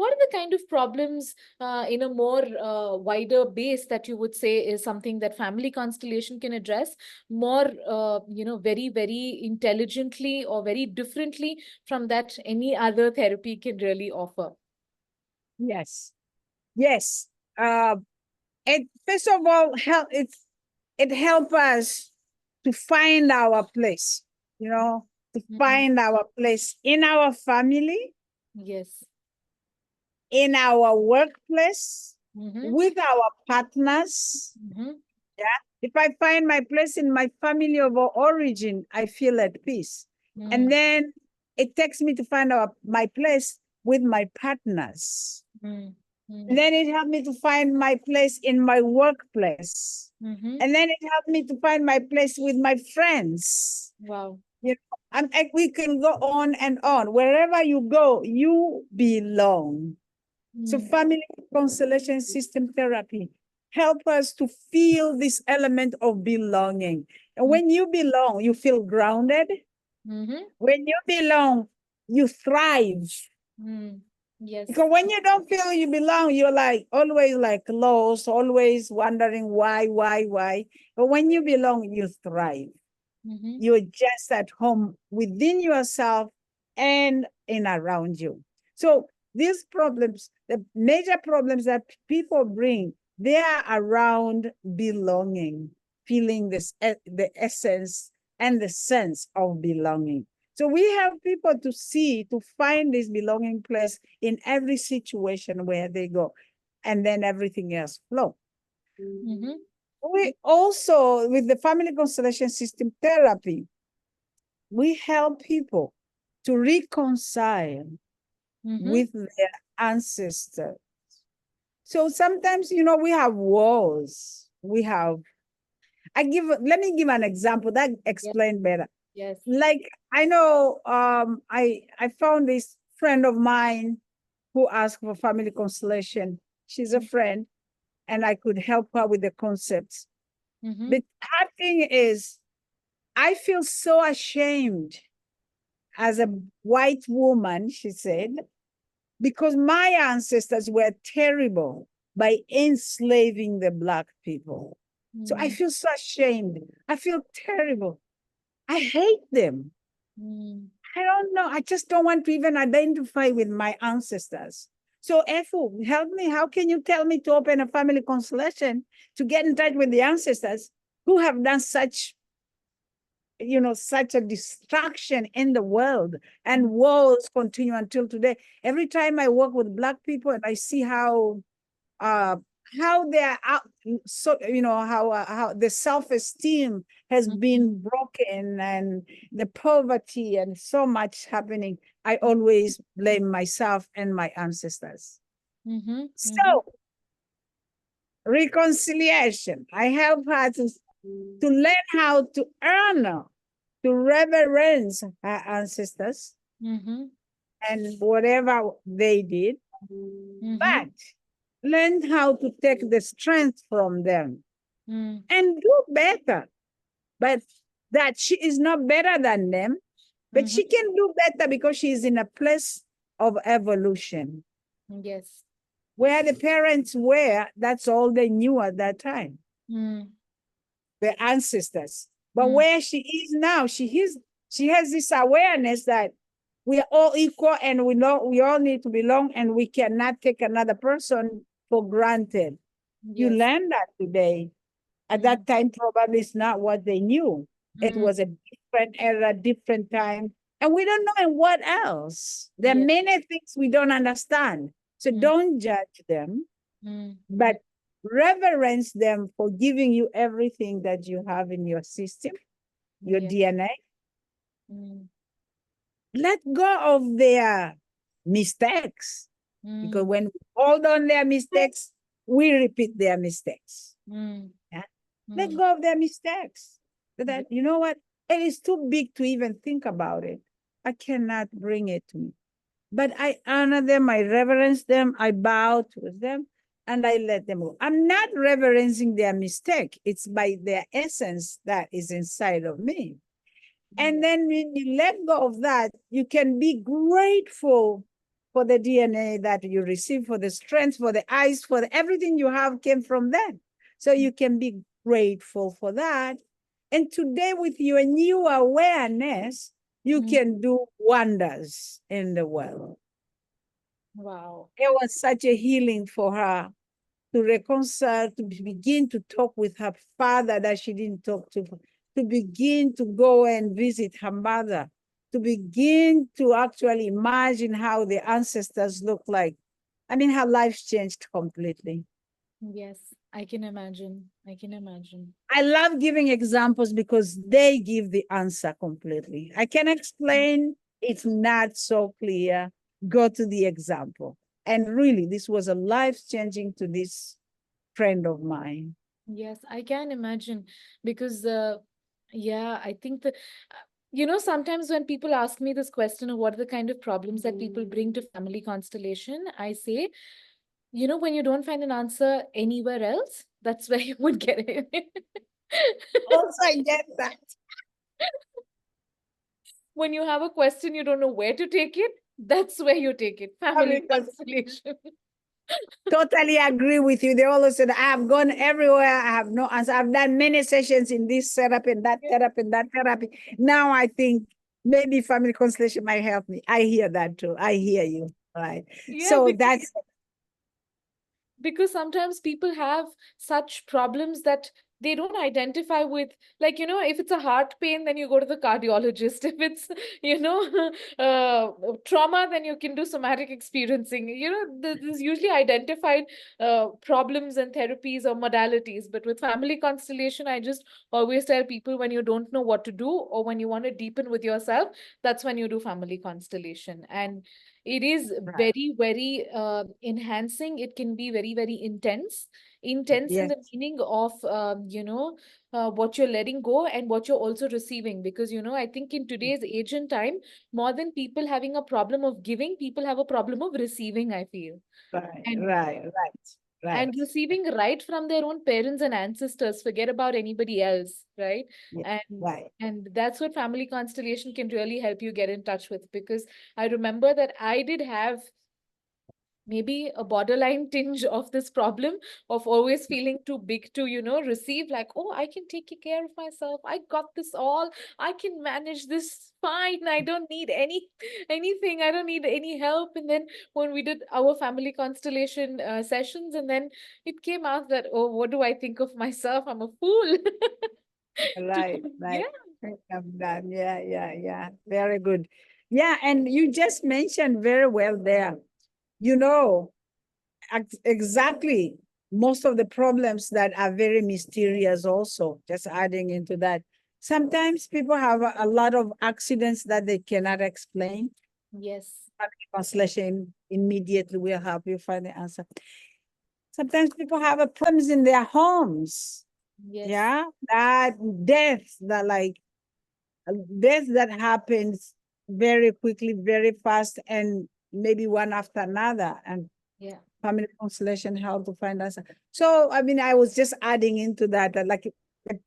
what are the kind of problems in a more wider base that you would say is something that family constellation can address more, very, very intelligently or very differently from that any other therapy can really offer? Yes. Yes. It first of all it helps us to find our place, to find our place in our family, Yes. in our workplace, with our partners. Yeah. If I find my place in my family of origin, I feel at peace. And then it takes me to find my place with my partners. And then it helped me to find my place in my workplace. And then it helped me to find my place with my friends. Wow. We can go on and on. Wherever you go, you belong. So family constellation system therapy help us to feel this element of belonging. And when you belong, you feel grounded. When you belong, you thrive. Yes. Because when you don't feel you belong, you're always lost, always wondering why. But when you belong, you thrive. You're just at home within yourself and in around you. So these problems, the major problems that people bring, they are around belonging, feeling the essence and the sense of belonging. So we have people to find this belonging place in every situation where they go, and then everything else flow. We also, with the family constellation system therapy, we help people to reconcile with their ancestors. So sometimes, we have wars. Let me give an example that explains better. Yes. Like, I know, I found this friend of mine who asked for family constellation. She's a friend, and I could help her with the concepts. But her thing is, I feel so ashamed as a white woman, she said, because my ancestors were terrible by enslaving the Black people. So I feel so ashamed. I feel terrible. I hate them. I don't know. I just don't want to even identify with my ancestors. So, Efu, help me. How can you tell me to open a family constellation to get in touch with the ancestors who have done such a destruction in the world, and wars continue until today? Every time I work with Black people and I see how they are out, so how the self-esteem has been broken, and the poverty and so much happening, I always blame myself and my ancestors. So reconciliation, I help her to learn how to honor, to reverence her ancestors and whatever they did, but learn how to take the strength from them and do better. But that she is not better than them, but she can do better because she is in a place of evolution. Yes. Where the parents were, that's all they knew at that time. The ancestors. But where she is now, she has this awareness that we are all equal, and we all need to belong, and we cannot take another person for granted. Yes. You learn that today. At that time, probably it's not what they knew. It was a different era, different time. And we don't know what else. There are many things we don't understand. So don't judge them, but reverence them for giving you everything that you have in your system, your DNA. Let go of their mistakes, because when we hold on their mistakes, we repeat their mistakes. Yeah? Let go of their mistakes. That, you know what? It is too big to even think about it. I cannot bring it to me. But I honor them, I reverence them, I bow to them, and I let them go. I'm not reverencing their mistake. It's by their essence that is inside of me. And then when you let go of that, you can be grateful for the DNA that you receive, for the strength, for the eyes, for everything you have came from them. So you can be grateful for that. And today, with your new awareness, you can do wonders in the world. Wow. It was such a healing for her to reconcile, to begin to talk with her father that she didn't talk to begin to go and visit her mother, to begin to actually imagine how the ancestors look like. I mean, her life changed completely. Yes, I can imagine. I can imagine. I love giving examples because they give the answer completely. I can explain, it's not so clear. Go to the example. And really, this was a life-changing to this friend of mine. Yes, I can imagine because, yeah, I think sometimes when people ask me this question of what are the kind of problems that people bring to family constellation, I say, when you don't find an answer anywhere else, that's where you would get it. Also, I get that. When you have a question, you don't know where to take it, that's where you take it. Family Because constellation. totally agree with you. They always said, I have gone everywhere. I have no answer. I've done many sessions in this therapy and that therapy and that therapy. Now I think maybe family constellation might help me. I hear that too. I hear you. Right. Yeah, So that's because sometimes people have such problems that they don't identify with, like, if it's a heart pain, then you go to the cardiologist. If it's, trauma, then you can do somatic experiencing. There's usually identified problems and therapies or modalities. But with family constellation, I just always tell people, when you don't know what to do or when you want to deepen with yourself, that's when you do family constellation. And it is right. very, very enhancing. It can be very, very intense in Yes. the meaning of, what you're letting go and what you're also receiving. Because, I think in today's age and time, more than people having a problem of giving, people have a problem of receiving, I feel. Right, And right, right. receiving right from their own parents and ancestors, forget about anybody else, right? Yeah, and right. and that's what family constellation can really help you get in touch with. Because I remember that I did have maybe a borderline tinge of this problem of always feeling too big to receive, like, oh, I can take care of myself, I got this all, I can manage this fine, I don't need anything, I don't need any help. And then when we did our family constellation sessions, and then it came out that, oh, what do I think of myself, I'm a fool. Right, Yeah. right. I'm done. Yeah, yeah, yeah. Very good. Yeah, and you just mentioned very well there. You know, exactly most of the problems that are very mysterious also, just adding into that. Sometimes people have a lot of accidents that they cannot explain. Yes. Constellation immediately will help you find the answer. Sometimes people have a problems in their homes. Yes. Yeah, that death, death that happens very quickly, very fast, and maybe one after another. And Yeah. family constellation help to find answer. So, I mean, I was just adding into that, like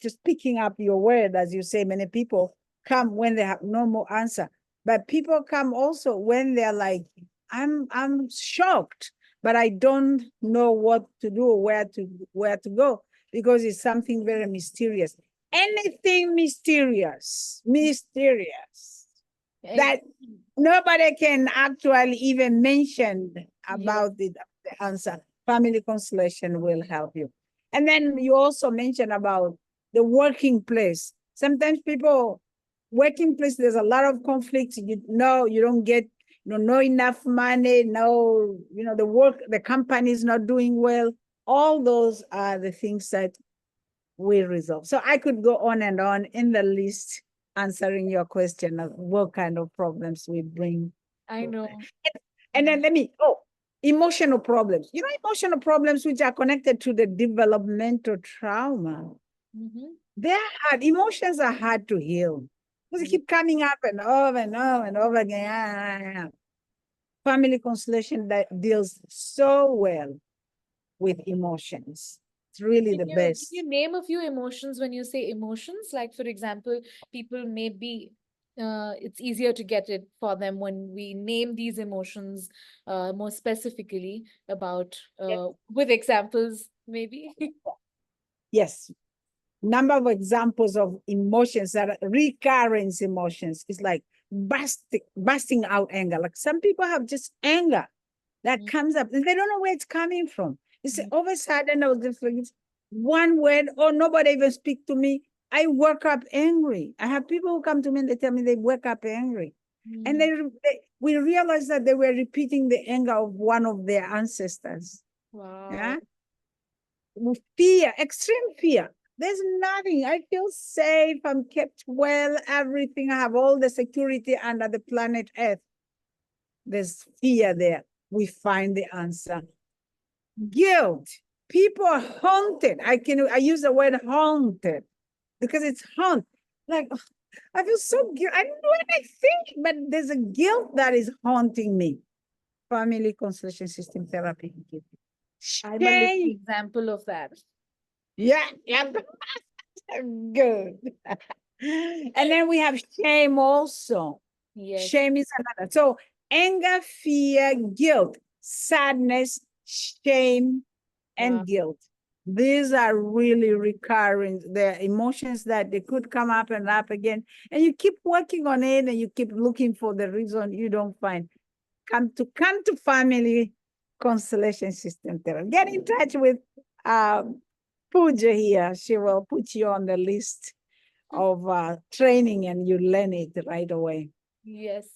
just picking up your word, as you say, many people come when they have no more answer. But people come also when they're like, I'm shocked, but I don't know what to do or where to go because it's something very mysterious. Anything mysterious that nobody can actually even mention Yeah. about the answer. Family constellation will help you. And then you also mentioned about the working place. Sometimes people, working place, there's a lot of conflicts. You don't get, no enough money, no, the company is not doing well. All those are the things that we resolve. So I could go on and on in the list answering your question of what kind of problems we bring. I know. And then emotional problems. Emotional problems which are connected to the developmental trauma. Mm-hmm. They're hard. Emotions are hard to heal. Because they Yeah. keep coming up and over and over and over again. Family constellation that deals so well with emotions. It's really Can the you best. name a few emotions when you say emotions? Like, for example, people may be it's easier to get it for them when we name these emotions more specifically about with examples, maybe. Yes. Number of examples of emotions that are recurrence emotions is like busting out anger. Like some people have just anger that comes up and they don't know where it's coming from. It's all of a sudden I was just like, one word, or nobody even speak to me. I woke up angry. I have people who come to me and they tell me they wake up angry. And we realized that they were repeating the anger of one of their ancestors. Wow. Yeah. With fear, extreme fear. There's nothing. I feel safe. I'm kept well. Everything. I have all the security under the planet Earth. There's fear there. We find the answer. Guilt. People are haunted. I use the word haunted because it's haunt. Like, I feel so guilty. I don't know what I think, but there's a guilt that is haunting me. Family constellation system therapy. I'm a living example of that. Yeah. Good. And then we have shame also. Yes. Shame is another. So anger, fear, guilt, sadness, shame, and guilt. These are really recurring. They're emotions that they could come up and up again. And you keep working on it and you keep looking for the reason you don't find. Come to family constellation system therapy. Get in touch with Pooja here. She will put you on the list of training and you learn it right away. Yes.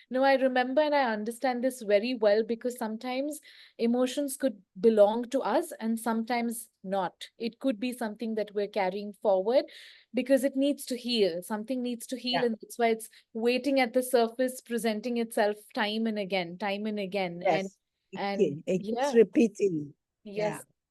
No, I remember and I understand this very well because sometimes emotions could belong to us and sometimes not. It could be something that we're carrying forward because it needs to heal. Something needs to heal, and that's why it's waiting at the surface, presenting itself time and again, time and again. Yes. And It keeps yeah. repeating. Yes. Yeah.